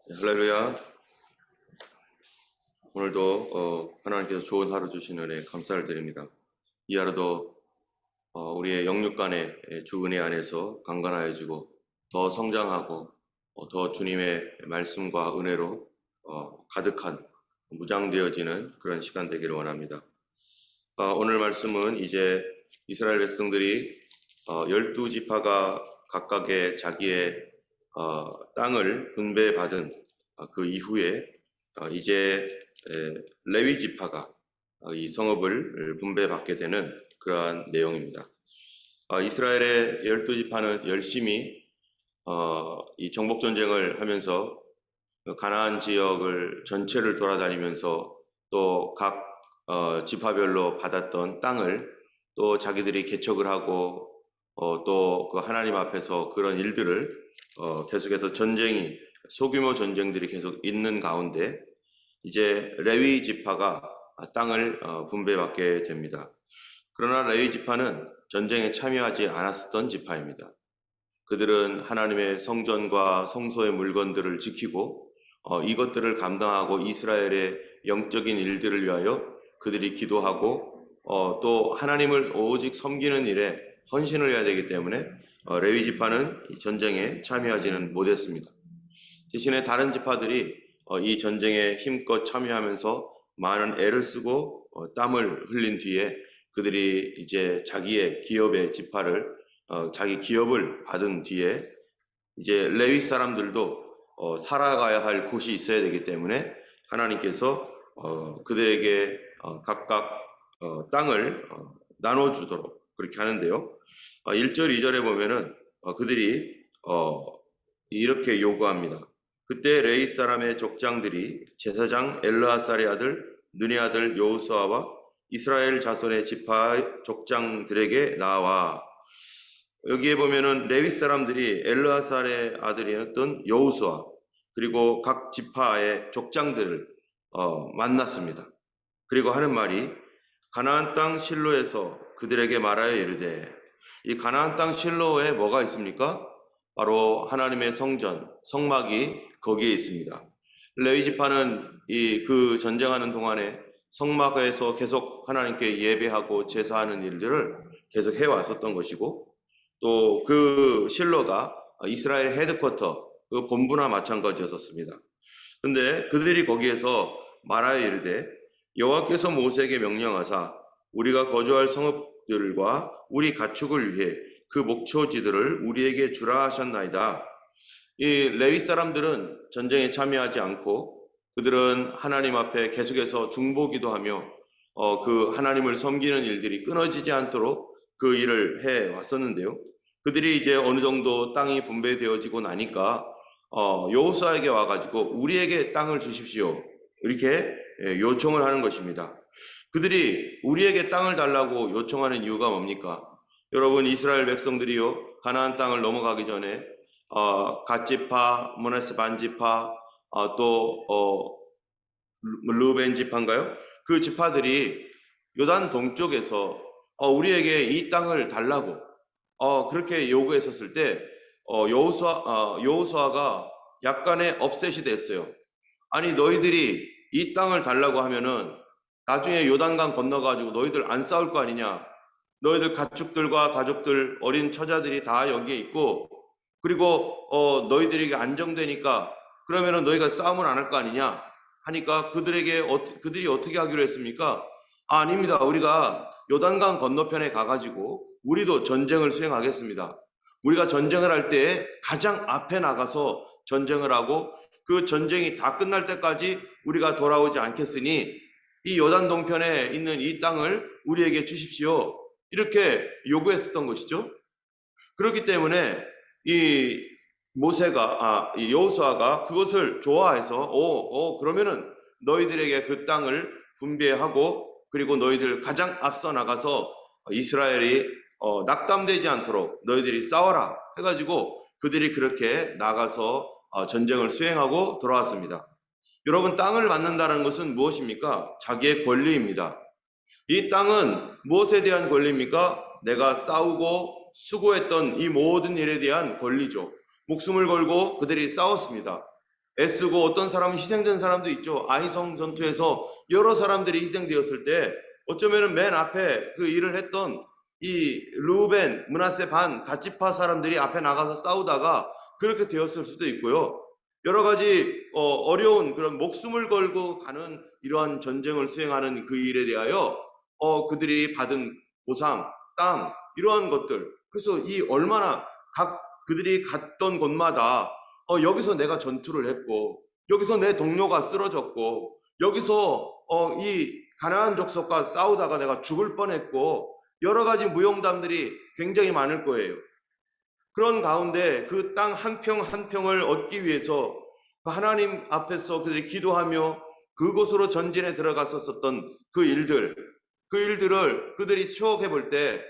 할렐루야. 오늘도 하나님께서 좋은 하루 주신 은혜 감사를 드립니다. 이 하루도 우리의 영육간의 주 은혜 안에서 강건하여지고 더 성장하고 더 주님의 말씀과 은혜로 가득한 무장되어지는 그런 시간 되기를 원합니다. 오늘 말씀은 이제 이스라엘 백성들이 12지파가 각각의 자기의 땅을 분배받은 그 이후에 이제 레위 지파가 이 성읍을 분배받게 되는 그러한 내용입니다. 이스라엘의 12지파는 열심히 이 정복 전쟁을 하면서 가나안 지역을 전체를 돌아다니면서 또 각 지파별로 받았던 땅을 또 자기들이 개척을 하고 또 그 하나님 앞에서 그런 일들을 계속해서 소규모 전쟁들이 계속 있는 가운데 이제 레위 지파가 땅을 분배받게 됩니다. 그러나 레위 지파는 전쟁에 참여하지 않았었던 지파입니다. 그들은 하나님의 성전과 성소의 물건들을 지키고 이것들을 감당하고 이스라엘의 영적인 일들을 위하여 그들이 기도하고 또 하나님을 오직 섬기는 일에 헌신을 해야 되기 때문에 레위 지파는 전쟁에 참여하지는 못했습니다. 대신에 다른 지파들이 이 전쟁에 힘껏 참여하면서 많은 애를 쓰고 땀을 흘린 뒤에 그들이 이제 자기의 기업의 지파를 자기 기업을 받은 뒤에 이제 레위 사람들도 살아가야 할 곳이 있어야 되기 때문에 하나님께서 그들에게 각각 땅을 나눠주도록 그렇게 하는데요. 1절, 2절에 보면은 그들이 이렇게 요구합니다. 그때 레위 사람의 족장들이 제사장 엘르아살의 아들 눈의 아들 여호수아와 이스라엘 자손의 지파 족장들에게 나와. 여기에 보면은 레위 사람들이 엘르아살의 아들이었던 여호수아 그리고 각 지파의 족장들을 만났습니다. 그리고 하는 말이 가나안 땅 실로에서 그들에게 말하여 이르되, 이 가나안 땅 실로에 뭐가 있습니까? 바로 하나님의 성전, 성막이 거기에 있습니다. 레위 지파는 그 전쟁하는 동안에 성막에서 계속 하나님께 예배하고 제사하는 일들을 계속 해왔었던 것이고, 또 그 실로가 이스라엘 헤드쿼터, 그 본부나 마찬가지였었습니다. 근데 그들이 거기에서 말하여 이르되, 여호와께서 모세에게 명령하사 우리가 거주할 성읍들과 우리 가축을 위해 그 목초지들을 우리에게 주라 하셨나이다. 이 레위 사람들은 전쟁에 참여하지 않고 그들은 하나님 앞에 계속해서 중보기도하며 그 하나님을 섬기는 일들이 끊어지지 않도록 그 일을 해 왔었는데요. 그들이 이제 어느 정도 땅이 분배되어지고 나니까 여호수아에게 와가지고 우리에게 땅을 주십시오 이렇게 요청을 하는 것입니다. 그들이 우리에게 땅을 달라고 요청하는 이유가 뭡니까? 여러분, 이스라엘 백성들이요 가나안 땅을 넘어가기 전에 갓지파, 므낫세 반지파, 또 르벤 지파인가요? 그 지파들이 요단 동쪽에서 우리에게 이 땅을 달라고 그렇게 요구했었을 때 여호수아가 약간의 업셋이 됐어요. 아니, 너희들이 이 땅을 달라고 하면은 나중에 요단강 건너가지고 너희들 안 싸울 거 아니냐? 너희들 가축들과 가족들, 어린 처자들이 다 여기에 있고, 그리고 너희들에게 안정되니까 그러면은 너희가 싸움을 안 할 거 아니냐? 하니까 그들이 어떻게 하기로 했습니까? 아닙니다. 우리가 요단강 건너편에 가가지고 우리도 전쟁을 수행하겠습니다. 우리가 전쟁을 할 때 가장 앞에 나가서 전쟁을 하고 그 전쟁이 다 끝날 때까지 우리가 돌아오지 않겠으니 이 요단 동편에 있는 이 땅을 우리에게 주십시오. 이렇게 요구했었던 것이죠. 그렇기 때문에 이 여호수아가 그것을 좋아해서 그러면은 너희들에게 그 땅을 분배하고 그리고 너희들 가장 앞서 나가서 이스라엘이 낙담되지 않도록 너희들이 싸워라 해가지고 그들이 그렇게 나가서 전쟁을 수행하고 돌아왔습니다. 여러분, 땅을 받는다는 것은 무엇입니까? 자기의 권리입니다. 이 땅은 무엇에 대한 권리입니까? 내가 싸우고 수고했던 이 모든 일에 대한 권리죠. 목숨을 걸고 그들이 싸웠습니다. 애쓰고 어떤 사람은 희생된 사람도 있죠. 아이성 전투에서 여러 사람들이 희생되었을 때 어쩌면은 맨 앞에 그 일을 했던 이 르우벤, 므낫세 반, 갓지파 사람들이 앞에 나가서 싸우다가 그렇게 되었을 수도 있고요. 여러 가지 어려운 그런 목숨을 걸고 가는 이러한 전쟁을 수행하는 그 일에 대하여 그들이 받은 보상, 땅 이러한 것들. 그래서 이 얼마나 각 그들이 갔던 곳마다 여기서 내가 전투를 했고 여기서 내 동료가 쓰러졌고 여기서 이 가나안 족속과 싸우다가 내가 죽을 뻔했고 여러 가지 무용담들이 굉장히 많을 거예요. 그런 가운데 그 땅 한 평 한 평을 얻기 위해서 하나님 앞에서 그들이 기도하며 그곳으로 전진에 들어갔었던 그 일들을 그들이 추억해 볼 때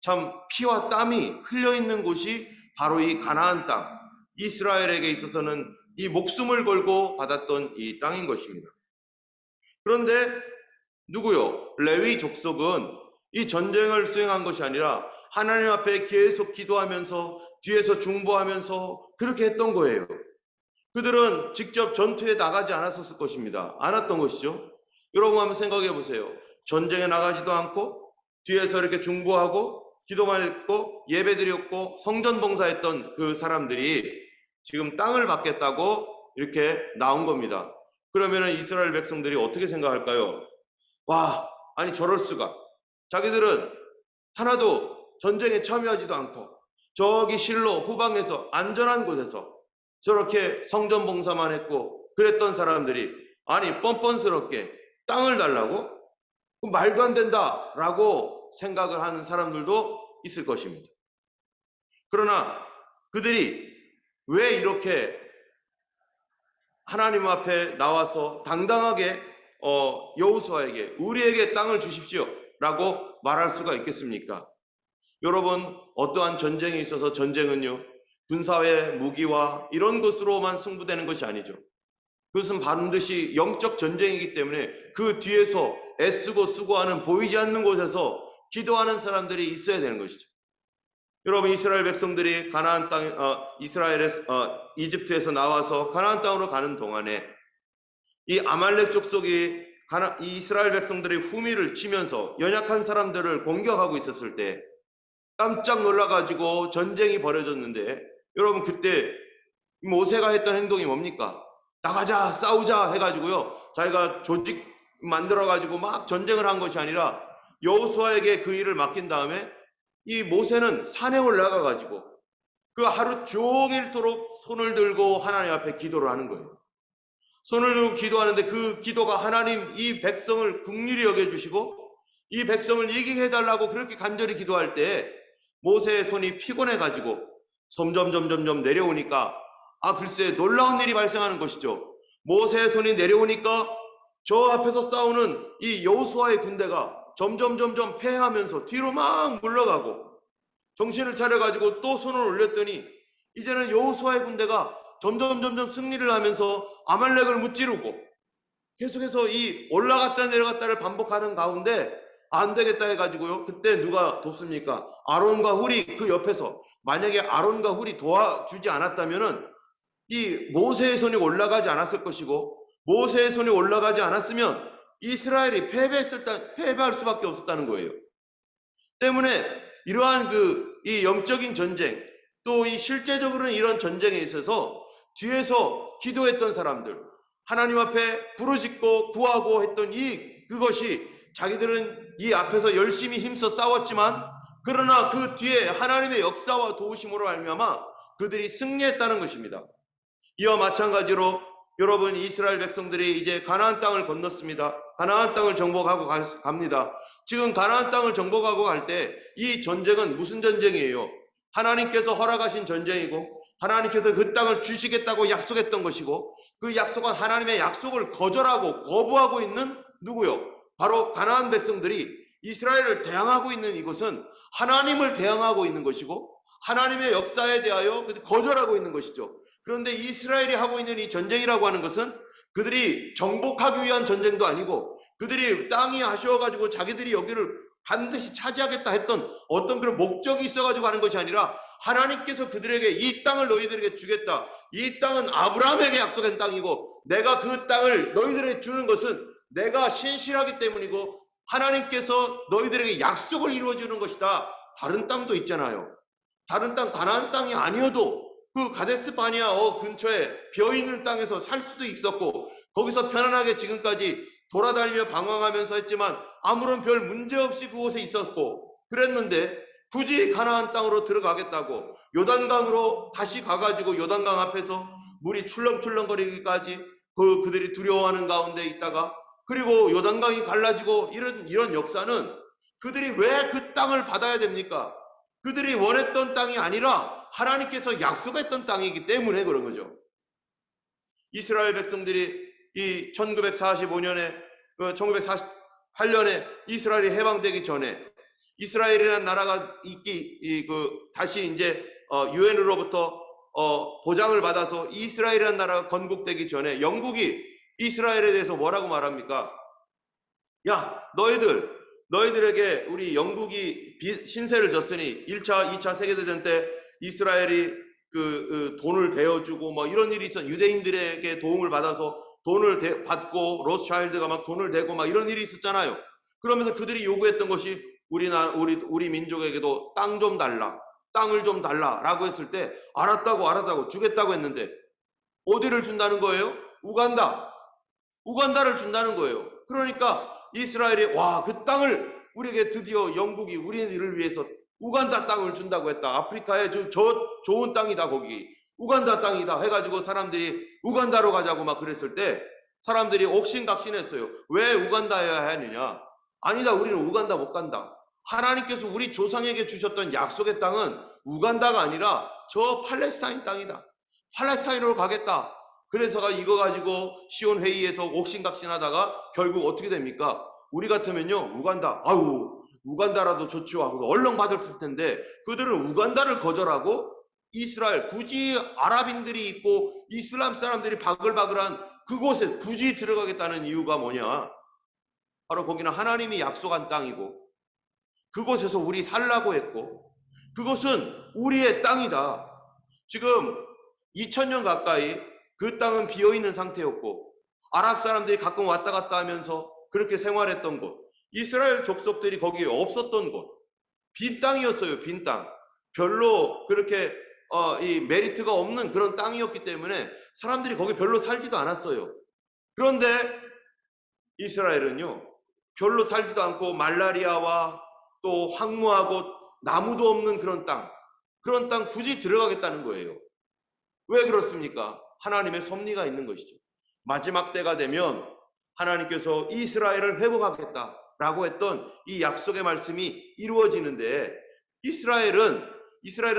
참 피와 땀이 흘려 있는 곳이 바로 이 가나안 땅, 이스라엘에게 있어서는 이 목숨을 걸고 받았던 이 땅인 것입니다. 그런데 누구요? 레위 족속은 이 전쟁을 수행한 것이 아니라 하나님 앞에 계속 기도하면서 뒤에서 중보하면서 그렇게 했던 거예요. 그들은 직접 전투에 나가지 않았었을 것입니다. 않았던 것이죠. 여러분 한번 생각해 보세요. 전쟁에 나가지도 않고 뒤에서 이렇게 중보하고 기도만 했고 예배드렸고 성전 봉사했던 그 사람들이 지금 땅을 받겠다고 이렇게 나온 겁니다. 그러면은 이스라엘 백성들이 어떻게 생각할까요? 와, 아니 저럴 수가. 자기들은 하나도 전쟁에 참여하지도 않고 저기 실로 후방에서 안전한 곳에서 저렇게 성전 봉사만 했고 그랬던 사람들이 아니 뻔뻔스럽게 땅을 달라고? 말도 안 된다라고 생각을 하는 사람들도 있을 것입니다. 그러나 그들이 왜 이렇게 하나님 앞에 나와서 당당하게 여호수아에게 우리에게 땅을 주십시오 라고 말할 수가 있겠습니까? 여러분, 어떠한 전쟁에 있어서 전쟁은요 군사의 무기와 이런 것으로만 승부되는 것이 아니죠. 그것은 반드시 영적 전쟁이기 때문에 그 뒤에서 애쓰고 수고하는 보이지 않는 곳에서 기도하는 사람들이 있어야 되는 것이죠. 여러분, 이스라엘 백성들이 가나안 땅, 이집트에서 나와서 가나안 땅으로 가는 동안에 이 아말렉 족속이 이 이스라엘 백성들의 후미를 치면서 연약한 사람들을 공격하고 있었을 때 깜짝 놀라가지고 전쟁이 벌어졌는데 여러분 그때 모세가 했던 행동이 뭡니까? 나가자 싸우자 해가지고요 자기가 조직 만들어가지고 막 전쟁을 한 것이 아니라 여호수아에게 그 일을 맡긴 다음에 이 모세는 산에 올라가가지고 그 하루 종일토록 손을 들고 하나님 앞에 기도를 하는 거예요. 손을 들고 기도하는데 그 기도가 하나님 이 백성을 긍휼히 여겨주시고 이 백성을 이기게 해달라고 그렇게 간절히 기도할 때 모세의 손이 피곤해가지고 점점 내려오니까 글쎄 놀라운 일이 발생하는 것이죠. 모세의 손이 내려오니까 저 앞에서 싸우는 이 여호수아의 군대가 점점 패하면서 뒤로 막 물러가고 정신을 차려가지고 또 손을 올렸더니 이제는 여호수아의 군대가 점점 승리를 하면서 아말렉을 무찌르고 계속해서 이 올라갔다 내려갔다를 반복하는 가운데 안 되겠다 해가지고요 그때 누가 돕습니까? 아론과 훌이 그 옆에서 만약에 아론과 훌이 도와주지 않았다면은 이 모세의 손이 올라가지 않았을 것이고 모세의 손이 올라가지 않았으면 이스라엘이 패배할 수밖에 없었다는 거예요. 때문에 이러한 이 영적인 전쟁 또 이 실제적으로는 이런 전쟁에 있어서 뒤에서 기도했던 사람들 하나님 앞에 부르짖고 구하고 했던 그것이 자기들은 이 앞에서 열심히 힘써 싸웠지만 그러나 그 뒤에 하나님의 역사와 도우심으로 말미암아 그들이 승리했다는 것입니다. 이와 마찬가지로 여러분 이스라엘 백성들이 이제 가나안 땅을 건넜습니다. 가나안 땅을 정복하고 갑니다. 지금 가나안 땅을 정복하고 갈 때 이 전쟁은 무슨 전쟁이에요? 하나님께서 허락하신 전쟁이고 하나님께서 그 땅을 주시겠다고 약속했던 것이고 그 약속한 하나님의 약속을 거절하고 거부하고 있는 누구요? 바로 가나안 백성들이 이스라엘을 대항하고 있는 이곳은 하나님을 대항하고 있는 것이고 하나님의 역사에 대하여 거절하고 있는 것이죠. 그런데 이스라엘이 하고 있는 이 전쟁이라고 하는 것은 그들이 정복하기 위한 전쟁도 아니고 그들이 땅이 아쉬워가지고 자기들이 여기를 반드시 차지하겠다 했던 어떤 그런 목적이 있어가지고 하는 것이 아니라 하나님께서 그들에게 이 땅을 너희들에게 주겠다. 이 땅은 아브라함에게 약속한 땅이고 내가 그 땅을 너희들에게 주는 것은 내가 신실하기 때문이고 하나님께서 너희들에게 약속을 이루어주는 것이다. 다른 땅도 있잖아요. 다른 땅, 가나안 땅이 아니어도 그 가데스 바니아 근처에 비어있는 땅에서 살 수도 있었고 거기서 편안하게 지금까지 돌아다니며 방황하면서 했지만 아무런 별 문제 없이 그곳에 있었고 그랬는데 굳이 가나안 땅으로 들어가겠다고 요단강으로 다시 가가지고 요단강 앞에서 물이 출렁출렁거리기까지 그들이 두려워하는 가운데 있다가 그리고 요단강이 갈라지고 이런 역사는 그들이 왜 그 땅을 받아야 됩니까? 그들이 원했던 땅이 아니라 하나님께서 약속했던 땅이기 때문에 그런 거죠. 이스라엘 백성들이 이 1945년에 1948년에 이스라엘이 해방되기 전에 이스라엘이라는 나라가 다시 이제 유엔으로부터 보장을 받아서 이스라엘이라는 나라가 건국되기 전에 영국이 이스라엘에 대해서 뭐라고 말합니까? 야, 너희들에게 우리 영국이 신세를 졌으니 1차, 2차 세계대전 때 이스라엘이 그 돈을 대어주고 뭐 이런 일이 있어 유대인들에게 도움을 받아서 돈을 받고 로스차일드가 막 돈을 대고 막 이런 일이 있었잖아요. 그러면서 그들이 요구했던 것이 우리 민족에게도 땅 좀 달라, 땅을 좀 달라라고 했을 때 알았다고 주겠다고 했는데 어디를 준다는 거예요? 우간다를 준다는 거예요. 그러니까 이스라엘이 그 땅을 우리에게 드디어 영국이 우리를 위해서 우간다 땅을 준다고 했다. 아프리카의 저 좋은 땅이다. 거기 우간다 땅이다 해가지고 사람들이 우간다로 가자고 막 그랬을 때 사람들이 옥신각신했어요. 왜 우간다여야 하느냐? 아니다, 우리는 우간다 못 간다. 하나님께서 우리 조상에게 주셨던 약속의 땅은 우간다가 아니라 저 팔레스타인 땅이다. 팔레스타인으로 가겠다. 그래서 이거 가지고 시온 회의에서 옥신각신하다가 결국 어떻게 됩니까? 우리 같으면요, 우간다라도 좋죠 하고 얼렁 받을 텐데 그들은 우간다를 거절하고 이스라엘, 굳이 아랍인들이 있고 이슬람 사람들이 바글바글한 그곳에 굳이 들어가겠다는 이유가 뭐냐? 바로 거기는 하나님이 약속한 땅이고 그곳에서 우리 살라고 했고 그것은 우리의 땅이다. 지금 2000년 가까이 그 땅은 비어있는 상태였고 아랍 사람들이 가끔 왔다 갔다 하면서 그렇게 생활했던 곳, 이스라엘 족속들이 거기에 없었던 곳, 빈 땅이었어요. 빈 땅. 별로 그렇게 이 메리트가 없는 그런 땅이었기 때문에 사람들이 거기 별로 살지도 않았어요. 그런데 이스라엘은요, 별로 살지도 않고 말라리아와 또 황무하고 나무도 없는 그런 땅 굳이 들어가겠다는 거예요. 왜 그렇습니까? 하나님의 섭리가 있는 것이죠. 마지막 때가 되면 하나님께서 이스라엘을 회복하겠다라고 했던 이 약속의 말씀이 이루어지는데 이스라엘은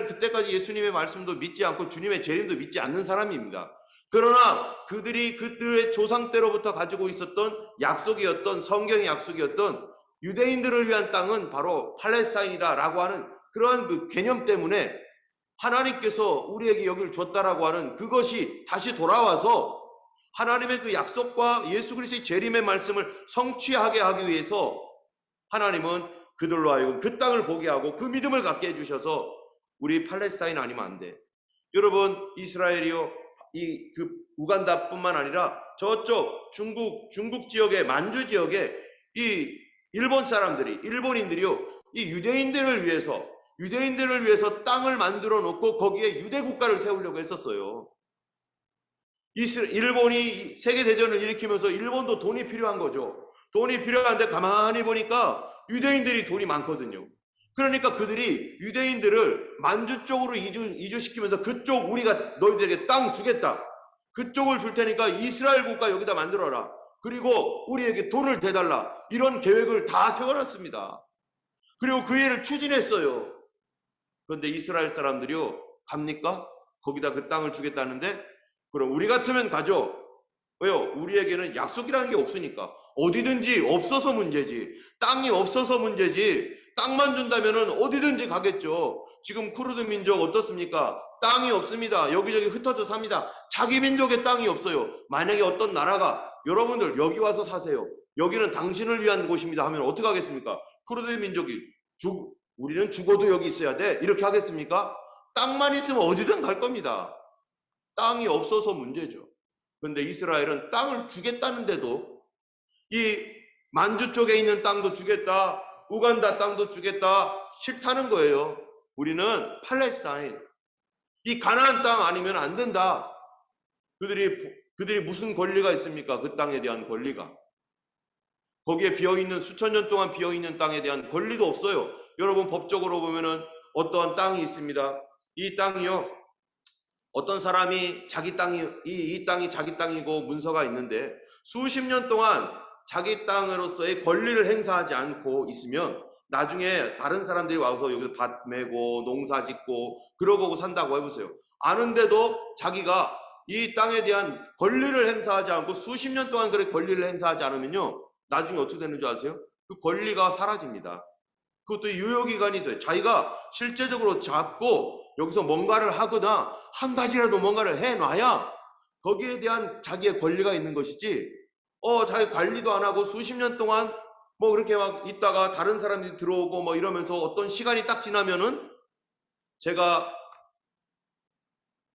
그때까지 예수님의 말씀도 믿지 않고 주님의 재림도 믿지 않는 사람입니다. 그러나 그들의 조상 때로부터 가지고 있었던 약속이었던 성경의 약속이었던 유대인들을 위한 땅은 바로 팔레스타인이다라고 하는 그러한 그 개념 때문에 하나님께서 우리에게 여기를 줬다라고 하는 그것이 다시 돌아와서 하나님의 그 약속과 예수 그리스도의 재림의 말씀을 성취하게 하기 위해서 하나님은 그들로 하여금 그 땅을 보게 하고 그 믿음을 갖게 해주셔서 우리 팔레스타인 아니면 안 돼. 여러분, 이스라엘이요, 그 우간다뿐만 아니라 저쪽 중국 지역의 만주 지역에 이 일본인들이요, 이 유대인들을 위해서 땅을 만들어 놓고 거기에 유대 국가를 세우려고 했었어요. 일본이 세계대전을 일으키면서 일본도 돈이 필요한 거죠. 돈이 필요한데 가만히 보니까 유대인들이 돈이 많거든요. 그러니까 그들이 유대인들을 만주 쪽으로 이주시키면서 그쪽 우리가 너희들에게 땅 주겠다. 그쪽을 줄 테니까 이스라엘 국가 여기다 만들어라. 그리고 우리에게 돈을 대달라. 이런 계획을 다 세워놨습니다. 그리고 그 일을 추진했어요. 그런데 이스라엘 사람들이요, 갑니까? 거기다 그 땅을 주겠다는데 그럼 우리 같으면 가죠. 왜요? 우리에게는 약속이라는 게 없으니까. 어디든지 없어서 문제지. 땅이 없어서 문제지. 땅만 준다면은 어디든지 가겠죠. 지금 쿠르드 민족 어떻습니까? 땅이 없습니다. 여기저기 흩어져 삽니다. 자기 민족의 땅이 없어요. 만약에 어떤 나라가 여러분들 여기 와서 사세요. 여기는 당신을 위한 곳입니다 하면 어떻게 하겠습니까? 크루드 민족이 우리는 죽어도 여기 있어야 돼 이렇게 하겠습니까? 땅만 있으면 어디든 갈 겁니다. 땅이 없어서 문제죠. 그런데 이스라엘은 땅을 주겠다는데도 이 만주 쪽에 있는 땅도 주겠다, 우간다 땅도 주겠다 싫다는 거예요. 우리는 팔레스타인, 이 가나안 땅 아니면 안 된다. 그들이 무슨 권리가 있습니까? 그 땅에 대한 권리가. 거기에 비어있는 수천 년 동안 비어있는 땅에 대한 권리도 없어요. 여러분 법적으로 보면은 어떠한 땅이 있습니다. 이 땅이요, 어떤 사람이 자기 땅이 이 땅이 자기 땅이고 문서가 있는데 수십 년 동안 자기 땅으로서의 권리를 행사하지 않고 있으면 나중에 다른 사람들이 와서 여기서 밭 메고 농사 짓고 그러고 산다고 해보세요. 아는데도 자기가 이 땅에 대한 권리를 행사하지 않고 수십 년 동안 그런 권리를 행사하지 않으면요, 나중에 어떻게 되는 줄 아세요? 그 권리가 사라집니다. 그것도 유효기간이 있어요. 자기가 실제적으로 잡고 여기서 뭔가를 하거나 한 가지라도 뭔가를 해놔야 거기에 대한 자기의 권리가 있는 것이지, 자기 관리도 안 하고 수십 년 동안 뭐 그렇게 막 있다가 다른 사람들이 들어오고 뭐 이러면서 어떤 시간이 딱 지나면은, 제가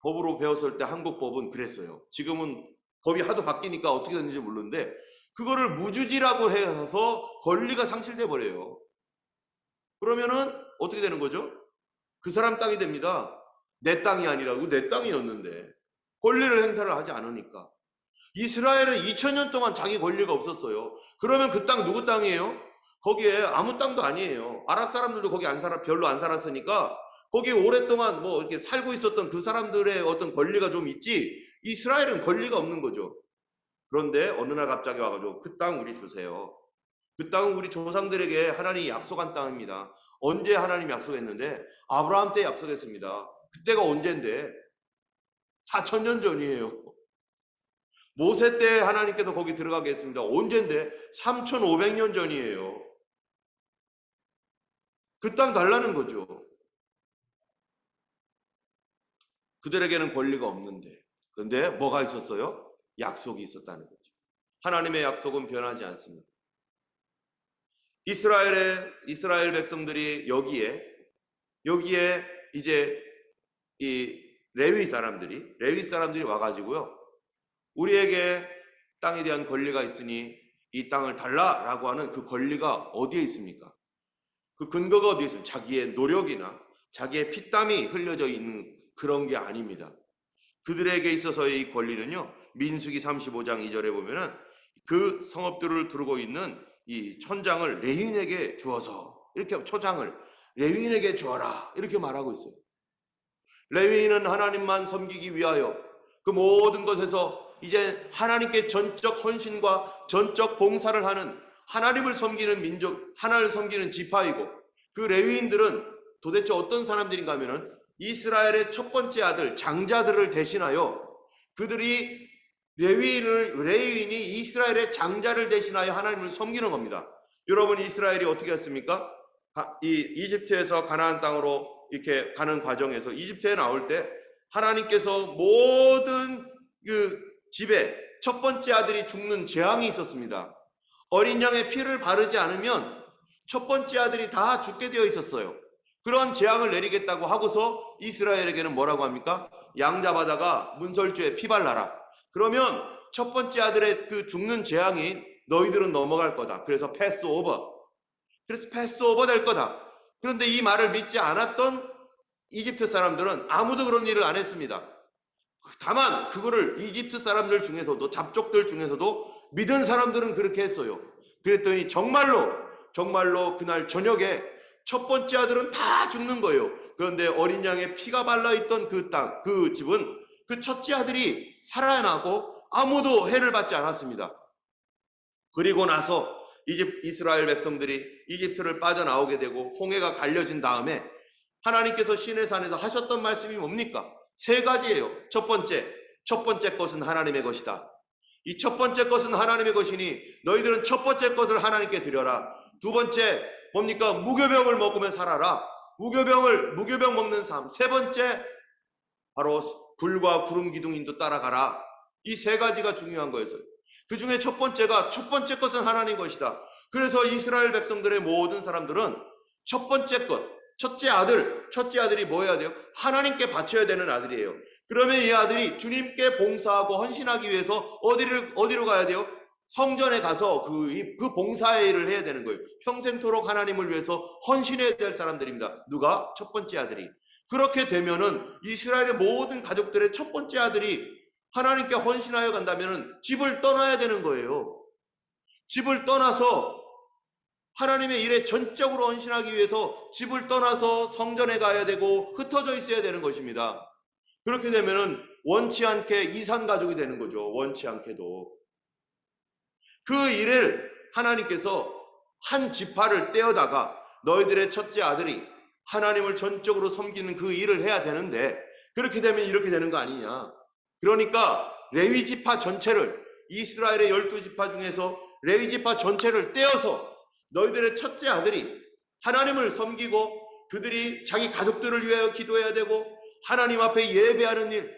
법으로 배웠을 때 한국 법은 그랬어요. 지금은 법이 하도 바뀌니까 어떻게 됐는지 모르는데 그거를 무주지라고 해서 권리가 상실돼 버려요. 그러면은 어떻게 되는 거죠? 그 사람 땅이 됩니다. 내 땅이 아니라고. 내 땅이었는데 권리를 행사를 하지 않으니까. 이스라엘은 2000년 동안 자기 권리가 없었어요. 그러면 그 땅 누구 땅이에요? 거기에 아무 땅도 아니에요. 아랍 사람들도 거기 별로 안 살았으니까 거기 오랫동안 뭐 이렇게 살고 있었던 그 사람들의 어떤 권리가 좀 있지, 이스라엘은 권리가 없는 거죠. 그런데 어느 날 갑자기 와가지고 그 땅 우리 주세요. 그 땅은 우리 조상들에게 하나님이 약속한 땅입니다. 언제 하나님이 약속했는데? 아브라함 때 약속했습니다. 그때가 언젠데? 4000년 전이에요. 모세 때 하나님께서 거기 들어가게 했습니다. 언젠데? 3500년 전이에요. 그 땅 달라는 거죠. 그들에게는 권리가 없는데. 그런데 뭐가 있었어요? 약속이 있었다는 거죠. 하나님의 약속은 변하지 않습니다. 이스라엘 백성들이 여기에 이제 이 레위 사람들이 와가지고요, 우리에게 땅에 대한 권리가 있으니 이 땅을 달라라고 하는 그 권리가 어디에 있습니까? 그 근거가 어디에 있습니까? 자기의 노력이나 자기의 피땀이 흘려져 있는 그런 게 아닙니다. 그들에게 있어서의 이 권리는요, 민수기 35장 2절에 보면은 그 성읍들을 두르고 있는 이 천장을 레위인에게 주어서, 이렇게 초장을 레위인에게 주어라 이렇게 말하고 있어요. 레위인은 하나님만 섬기기 위하여 그 모든 것에서 이제 하나님께 전적 헌신과 전적 봉사를 하는, 하나님을 섬기는 민족, 하나님을 섬기는 지파이고, 그 레위인들은 도대체 어떤 사람들인가 하면은 이스라엘의 첫 번째 아들 장자들을 대신하여, 그들이 레위인이 이스라엘의 장자를 대신하여 하나님을 섬기는 겁니다. 여러분, 이스라엘이 어떻게 했습니까? 이 이집트에서 가나안 땅으로 이렇게 가는 과정에서 이집트에 나올 때 하나님께서 모든 그 집에 첫 번째 아들이 죽는 재앙이 있었습니다. 어린 양의 피를 바르지 않으면 첫 번째 아들이 다 죽게 되어 있었어요. 그런 재앙을 내리겠다고 하고서 이스라엘에게는 뭐라고 합니까? 양 잡아다가 문설주에 피 발라라. 그러면 첫 번째 아들의 그 죽는 재앙이 너희들은 넘어갈 거다. 그래서 패스오버 될 거다. 그런데 이 말을 믿지 않았던 이집트 사람들은 아무도 그런 일을 안 했습니다. 다만 그거를 이집트 사람들 중에서도, 잡족들 중에서도 믿은 사람들은 그렇게 했어요. 그랬더니 정말로 그날 저녁에 첫 번째 아들은 다 죽는 거예요. 그런데 어린 양의 피가 발라있던 그 땅, 그 집은 그 첫째 아들이 살아나고 아무도 해를 받지 않았습니다. 그리고 나서 이스라엘 백성들이 이집트를 빠져나오게 되고 홍해가 갈려진 다음에 하나님께서 시내산에서 하셨던 말씀이 뭡니까? 3가지예요. 첫 번째 것은 하나님의 것이다. 이 첫 번째 것은 하나님의 것이니 너희들은 첫 번째 것을 하나님께 드려라. 두 번째 뭡니까? 무교병을 먹으며 살아라. 무교병 먹는 삶. 세 번째 바로 불과 구름 기둥인도 따라가라. 이 3가지가 중요한 거였어요. 그 중에 첫 번째 것은 하나님의 것이다. 그래서 이스라엘 백성들의 모든 사람들은 첫 번째 것, 첫째 아들이 뭐 해야 돼요? 하나님께 바쳐야 되는 아들이에요. 그러면 이 아들이 주님께 봉사하고 헌신하기 위해서 어디로 가야 돼요? 성전에 가서 그 봉사의 일을 해야 되는 거예요. 평생토록 하나님을 위해서 헌신해야 될 사람들입니다. 누가? 첫 번째 아들이. 그렇게 되면은 이스라엘의 모든 가족들의 첫 번째 아들이 하나님께 헌신하여 간다면은 집을 떠나야 되는 거예요. 집을 떠나서 하나님의 일에 전적으로 헌신하기 위해서 집을 떠나서 성전에 가야 되고 흩어져 있어야 되는 것입니다. 그렇게 되면은 원치 않게 이산 가족이 되는 거죠. 원치 않게도. 그 일을 하나님께서 한 지파를 떼어다가 너희들의 첫째 아들이 하나님을 전적으로 섬기는 그 일을 해야 되는데, 그렇게 되면 이렇게 되는 거 아니냐. 그러니까 레위 지파 전체를, 이스라엘의 12지파 중에서 레위 지파 전체를 떼어서 너희들의 첫째 아들이 하나님을 섬기고 그들이 자기 가족들을 위하여 기도해야 되고 하나님 앞에 예배하는 일,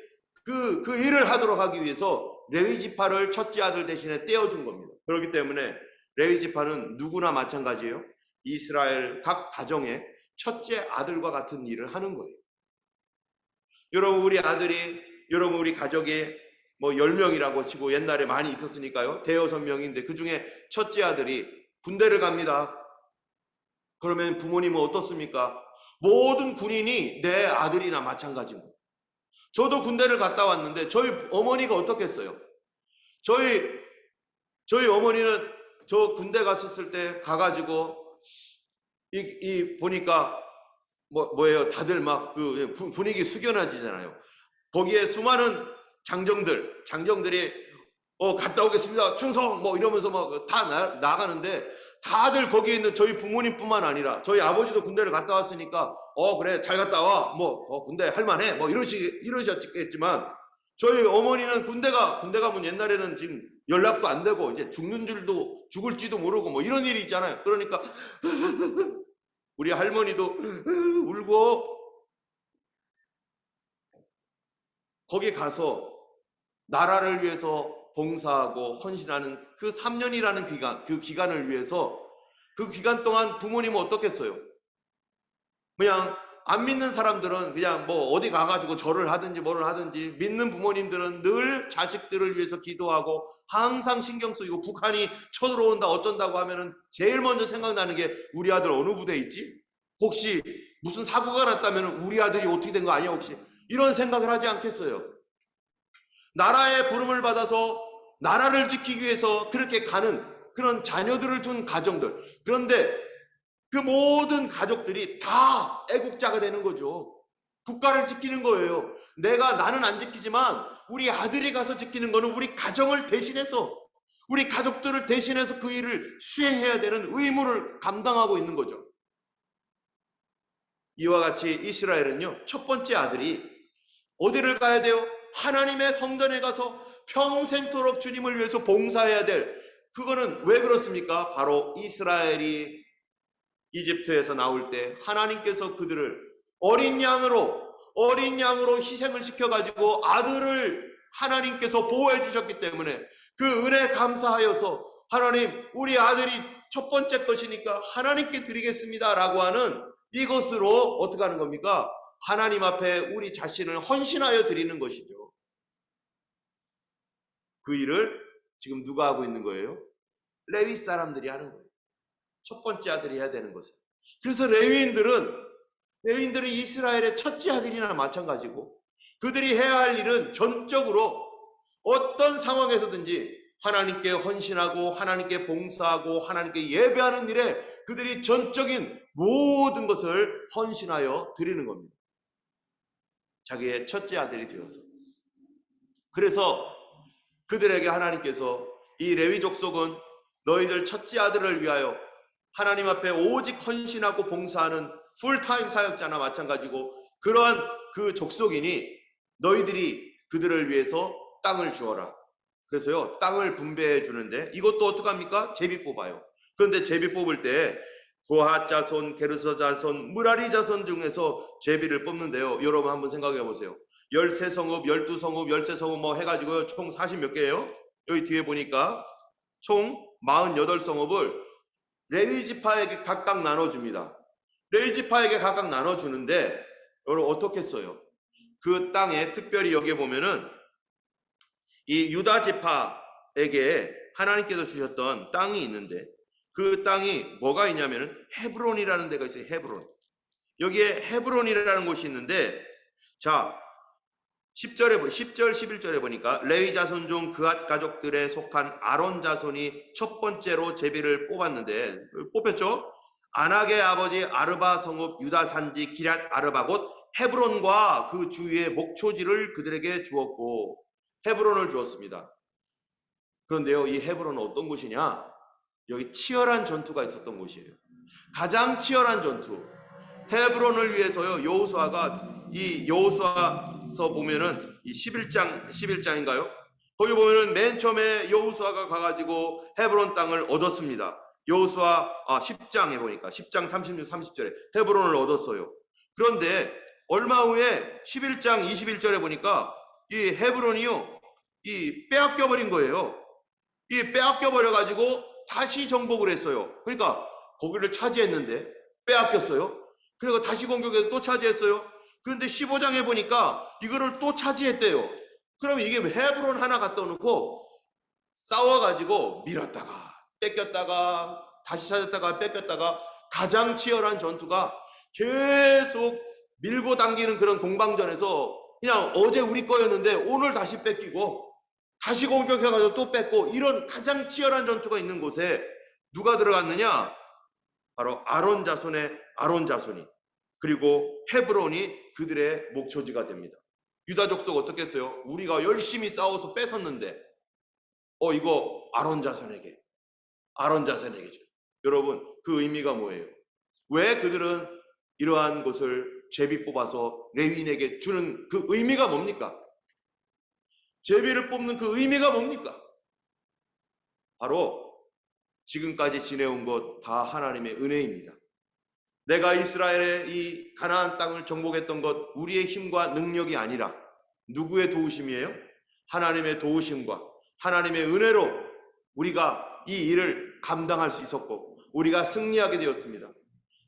그 일을 하도록 하기 위해서 레위 지파를 첫째 아들 대신에 떼어준 겁니다. 그렇기 때문에 레위 지파는 누구나 마찬가지예요. 이스라엘 각 가정의 첫째 아들과 같은 일을 하는 거예요. 여러분, 우리 가족이 뭐 10명이라고 치고 옛날에 많이 있었으니까요. 대여섯 명인데 그 중에 첫째 아들이 군대를 갑니다. 그러면 부모님은 어떻습니까? 모든 군인이 내 아들이나 마찬가지입니다. 저도 군대를 갔다 왔는데 저희 어머니가 어떻겠어요? 저희 어머니는 저 군대 갔었을 때 가가지고 보니까 뭐예요? 다들 막 그 분위기 숙연해지잖아요. 거기에 수많은 장정들이 갔다 오겠습니다. 충성 뭐 이러면서 막 다 나가는데 다들 거기에 있는 저희 부모님뿐만 아니라 저희 아버지도 군대를 갔다 왔으니까 그래 잘 갔다 와 뭐 군대 할만해 뭐 이러셨겠지만 저희 어머니는 군대 가면 옛날에는 지금 연락도 안 되고 이제 죽을지도 모르고 뭐 이런 일이 있잖아요. 그러니까 우리 할머니도 울고 거기 가서 나라를 위해서 봉사하고 헌신하는 그 3년이라는 그 기간을 위해서 그 기간 동안 부모님은 어떻겠어요? 그냥 안 믿는 사람들은 그냥 뭐 어디 가가지고 절을 하든지 뭐를 하든지, 믿는 부모님들은 늘 자식들을 위해서 기도하고 항상 신경 쓰이고, 북한이 쳐들어온다 어쩐다고 하면은 제일 먼저 생각나는 게 우리 아들 어느 부대에 있지? 혹시 무슨 사고가 났다면 우리 아들이 어떻게 된 거 아니야 혹시? 이런 생각을 하지 않겠어요? 나라의 부름을 받아서 나라를 지키기 위해서 그렇게 가는 그런 자녀들을 둔 가정들, 그런데 그 모든 가족들이 다 애국자가 되는 거죠. 국가를 지키는 거예요. 나는 안 지키지만 우리 아들이 가서 지키는 거는 우리 가정을 대신해서, 우리 가족들을 대신해서 그 일을 수행해야 되는 의무를 감당하고 있는 거죠. 이와 같이 이스라엘은요, 첫 번째 아들이 어디를 가야 돼요? 하나님의 성전에 가서 평생토록 주님을 위해서 봉사해야 될, 그거는 왜 그렇습니까? 바로 이스라엘이 이집트에서 나올 때 하나님께서 그들을 어린 양으로 희생을 시켜가지고 아들을 하나님께서 보호해 주셨기 때문에 그 은혜 감사하여서 하나님, 우리 아들이 첫 번째 것이니까 하나님께 드리겠습니다 라고 하는 이것으로 어떻게 하는 겁니까? 하나님 앞에 우리 자신을 헌신하여 드리는 것이죠. 그 일을 지금 누가 하고 있는 거예요? 레위 사람들이 하는 거예요. 첫 번째 아들이 해야 되는 것을. 그래서 레위인들은 이스라엘의 첫째 아들이나 마찬가지고, 그들이 해야 할 일은 전적으로 어떤 상황에서든지 하나님께 헌신하고 하나님께 봉사하고 하나님께 예배하는 일에 그들이 전적인 모든 것을 헌신하여 드리는 겁니다. 자기의 첫째 아들이 되어서. 그래서 그들에게 하나님께서 이 레위 족속은 너희들 첫째 아들을 위하여 하나님 앞에 오직 헌신하고 봉사하는 풀타임 사역자나 마찬가지고, 그러한 그 족속이니 너희들이 그들을 위해서 땅을 주어라. 그래서요, 땅을 분배해 주는데 이것도 어떡합니까? 제비 뽑아요. 그런데 제비 뽑을 때 고핫 자손, 게르서 자손, 무라리 자손 중에서 제비를 뽑는데요. 여러분 한번 생각해 보세요. 13성읍, 12성읍, 13성읍 뭐 해가지고 총 40 몇 개예요? 여기 뒤에 보니까 총 48성읍을 레위 지파에게 각각 나눠줍니다. 레위 지파에게 각각 나눠주는데 여러분 어떻게 써요? 그 땅에 특별히 여기에 보면은 이 유다 지파에게 하나님께서 주셨던 땅이 있는데 그 땅이 뭐가 있냐면은 헤브론이라는 데가 있어요. 헤브론. 여기에 헤브론이라는 곳이 있는데 자 10절 11절에 보니까 레위 자손 중 그앗 가족들에 속한 아론 자손이 첫 번째로 제비를 뽑혔죠. 아낙의 아버지 아르바 성읍 유다 산지 기럇 아르바 곧 헤브론과 그 주위의 목초지를 그들에게 주었고 헤브론을 주었습니다. 그런데요, 이 헤브론은 어떤 곳이냐? 여기 치열한 전투가 있었던 곳이에요. 가장 치열한 전투. 헤브론을 위해서요, 여호수아서 보면은 이 11장인가요? 거기 보면은 맨 처음에 여호수아가 가가지고 헤브론 땅을 얻었습니다. 여호수아 10장에 보니까 10장 36, 30절에 헤브론을 얻었어요. 그런데 얼마 후에 11장 21절에 보니까 이 헤브론이요, 이 빼앗겨 버린 거예요. 이 빼앗겨 버려 가지고 다시 정복을 했어요. 그러니까 거기를 차지했는데 빼앗겼어요. 그리고 다시 공격해서 또 차지했어요. 그런데 15장에 보니까 이거를 또 차지했대요. 그럼 이게 헤브론 하나 갖다 놓고 싸워가지고 밀었다가 뺏겼다가 다시 찾았다가 뺏겼다가 가장 치열한 전투가 계속 밀고 당기는 그런 공방전에서 그냥 어제 우리 거였는데 오늘 다시 뺏기고 다시 공격해가지고 또 뺏고 이런 가장 치열한 전투가 있는 곳에 누가 들어갔느냐? 바로 아론 자손이 그리고 헤브론이 그들의 목초지가 됩니다. 유다 족속 어떻게 했어요? 우리가 열심히 싸워서 뺏었는데 이거 아론 자손에게 줘. 여러분 그 의미가 뭐예요? 왜 그들은 이러한 것을 제비 뽑아서 레위인에게 주는 그 의미가 뭡니까? 제비를 뽑는 그 의미가 뭡니까? 바로 지금까지 지내온 것 다 하나님의 은혜입니다. 내가 이스라엘의 이 가나안 땅을 정복했던 것 우리의 힘과 능력이 아니라 누구의 도우심이에요? 하나님의 도우심과 하나님의 은혜로 우리가 이 일을 감당할 수 있었고 우리가 승리하게 되었습니다.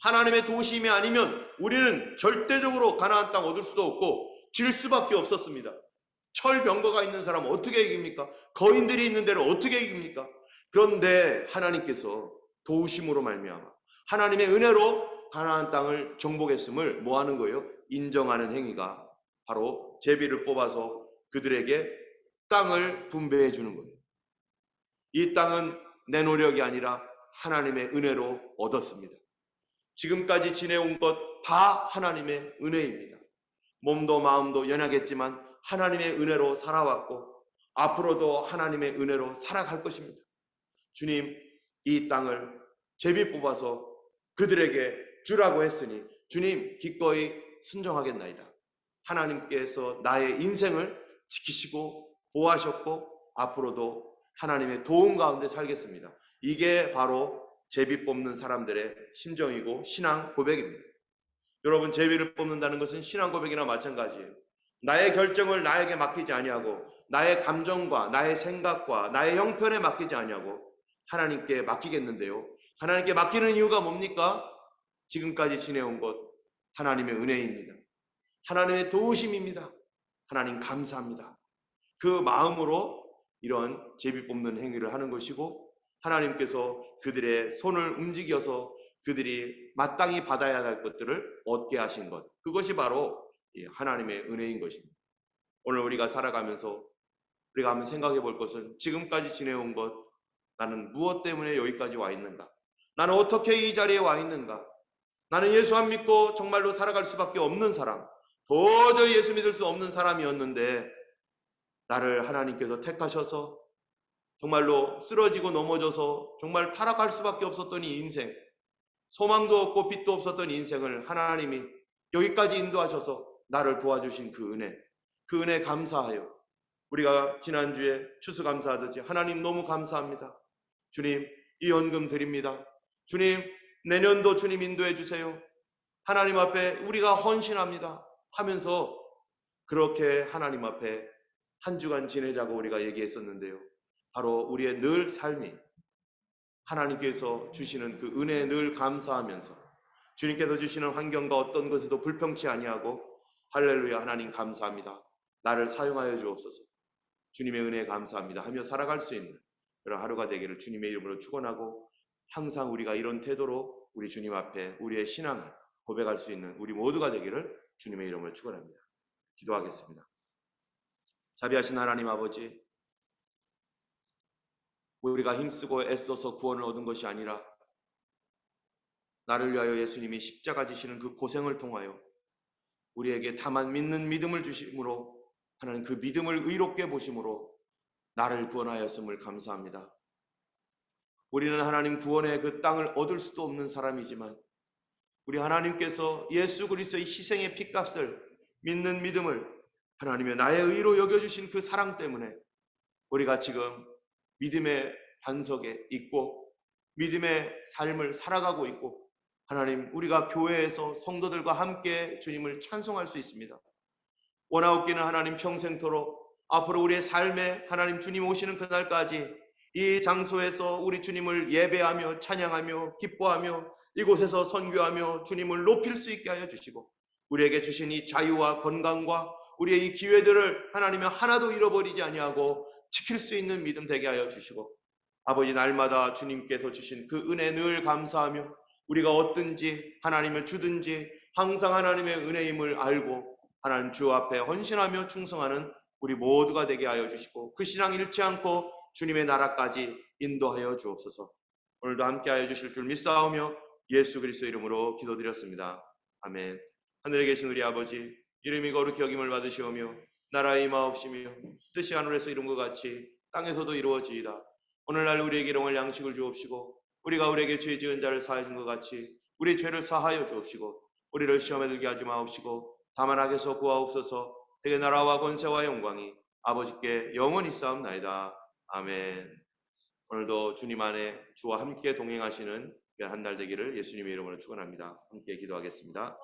하나님의 도우심이 아니면 우리는 절대적으로 가나안 땅 얻을 수도 없고 질 수밖에 없었습니다. 철병거가 있는 사람은 어떻게 이깁니까? 거인들이 있는 데를 어떻게 이깁니까? 그런데 하나님께서 도우심으로 말미암아 하나님의 은혜로 가나안 땅을 정복했음을 뭐 하는 거예요? 인정하는 행위가 바로 제비를 뽑아서 그들에게 땅을 분배해 주는 거예요. 이 땅은 내 노력이 아니라 하나님의 은혜로 얻었습니다. 지금까지 지내온 것 다 하나님의 은혜입니다. 몸도 마음도 연약했지만 하나님의 은혜로 살아왔고 앞으로도 하나님의 은혜로 살아갈 것입니다. 주님, 이 땅을 제비 뽑아서 그들에게 주라고 했으니 주님 기꺼이 순종하겠나이다. 하나님께서 나의 인생을 지키시고 보호하셨고 앞으로도 하나님의 도움 가운데 살겠습니다. 이게 바로 제비 뽑는 사람들의 심정이고 신앙 고백입니다. 여러분 제비를 뽑는다는 것은 신앙 고백이나 마찬가지예요. 나의 결정을 나에게 맡기지 아니하고 나의 감정과 나의 생각과 나의 형편에 맡기지 아니하고 하나님께 맡기겠는데요. 하나님께 맡기는 이유가 뭡니까? 지금까지 지내온 것 하나님의 은혜입니다. 하나님의 도우심입니다. 하나님 감사합니다. 그 마음으로 이런 제비 뽑는 행위를 하는 것이고 하나님께서 그들의 손을 움직여서 그들이 마땅히 받아야 할 것들을 얻게 하신 것, 그것이 바로 하나님의 은혜인 것입니다. 오늘 우리가 살아가면서 우리가 한번 생각해 볼 것은 지금까지 지내온 것 나는 무엇 때문에 여기까지 와 있는가? 나는 어떻게 이 자리에 와 있는가? 나는 예수 안 믿고 정말로 살아갈 수밖에 없는 사람, 도저히 예수 믿을 수 없는 사람이었는데 나를 하나님께서 택하셔서 정말로 쓰러지고 넘어져서 정말 타락할 수밖에 없었던 이 인생, 소망도 없고 빛도 없었던 인생을 하나님이 여기까지 인도하셔서 나를 도와주신 그 은혜 감사하여 우리가 지난주에 추수감사하듯이 하나님 너무 감사합니다. 주님 이 헌금 드립니다. 주님 내년도 주님 인도해 주세요. 하나님 앞에 우리가 헌신합니다 하면서 그렇게 하나님 앞에 한 주간 지내자고 우리가 얘기했었는데요. 바로 우리의 늘 삶이 하나님께서 주시는 그 은혜에 늘 감사하면서 주님께서 주시는 환경과 어떤 것에도 불평치 아니하고 할렐루야 하나님 감사합니다. 나를 사용하여 주옵소서. 주님의 은혜에 감사합니다 하며 살아갈 수 있는 그런 하루가 되기를 주님의 이름으로 축원하고 항상 우리가 이런 태도로 우리 주님 앞에 우리의 신앙을 고백할 수 있는 우리 모두가 되기를 주님의 이름으로 축원합니다. 기도하겠습니다. 자비하신 하나님 아버지, 우리가 힘쓰고 애써서 구원을 얻은 것이 아니라 나를 위하여 예수님이 십자가 지시는 그 고생을 통하여 우리에게 다만 믿는 믿음을 주심으로 하나님 그 믿음을 의롭게 보심으로 나를 구원하였음을 감사합니다. 우리는 하나님 구원의 그 땅을 얻을 수도 없는 사람이지만 우리 하나님께서 예수 그리스도의 희생의 핏값을 믿는 믿음을 하나님의 나의 의로 여겨주신 그 사랑 때문에 우리가 지금 믿음의 반석에 있고 믿음의 삶을 살아가고 있고 하나님 우리가 교회에서 성도들과 함께 주님을 찬송할 수 있습니다. 원하옵기는 하나님 평생토록 앞으로 우리의 삶에 하나님 주님 오시는 그날까지 이 장소에서 우리 주님을 예배하며 찬양하며 기뻐하며 이곳에서 선교하며 주님을 높일 수 있게 하여 주시고 우리에게 주신 이 자유와 건강과 우리의 이 기회들을 하나님이 하나도 잃어버리지 아니하고 지킬 수 있는 믿음 되게 하여 주시고 아버지 날마다 주님께서 주신 그 은혜 늘 감사하며 우리가 얻든지 하나님을 주든지 항상 하나님의 은혜임을 알고 하나님 주 앞에 헌신하며 충성하는 우리 모두가 되게 하여 주시고 그 신앙 잃지 않고 주님의 나라까지 인도하여 주옵소서. 오늘도 함께 하여 주실 줄 믿사오며 예수 그리스도 이름으로 기도드렸습니다. 아멘. 하늘에 계신 우리 아버지 이름이 거룩히 여김을 받으시오며 나라의 임하옵시며 뜻이 하늘에서 이룬 것 같이 땅에서도 이루어지이다. 오늘날 우리에게 일용할 양식을 주옵시고 우리가 우리에게 죄 지은 자를 사하여 준 것 같이 우리 죄를 사하여 주옵시고 우리를 시험에 들게 하지 마옵시고 다만 악에서 구하옵소서. 되게 나라와 권세와 영광이 아버지께 영원히 싸움나이다. 아멘. 오늘도 주님 안에 주와 함께 동행하시는 한 달 되기를 예수님의 이름으로 축원합니다. 함께 기도하겠습니다.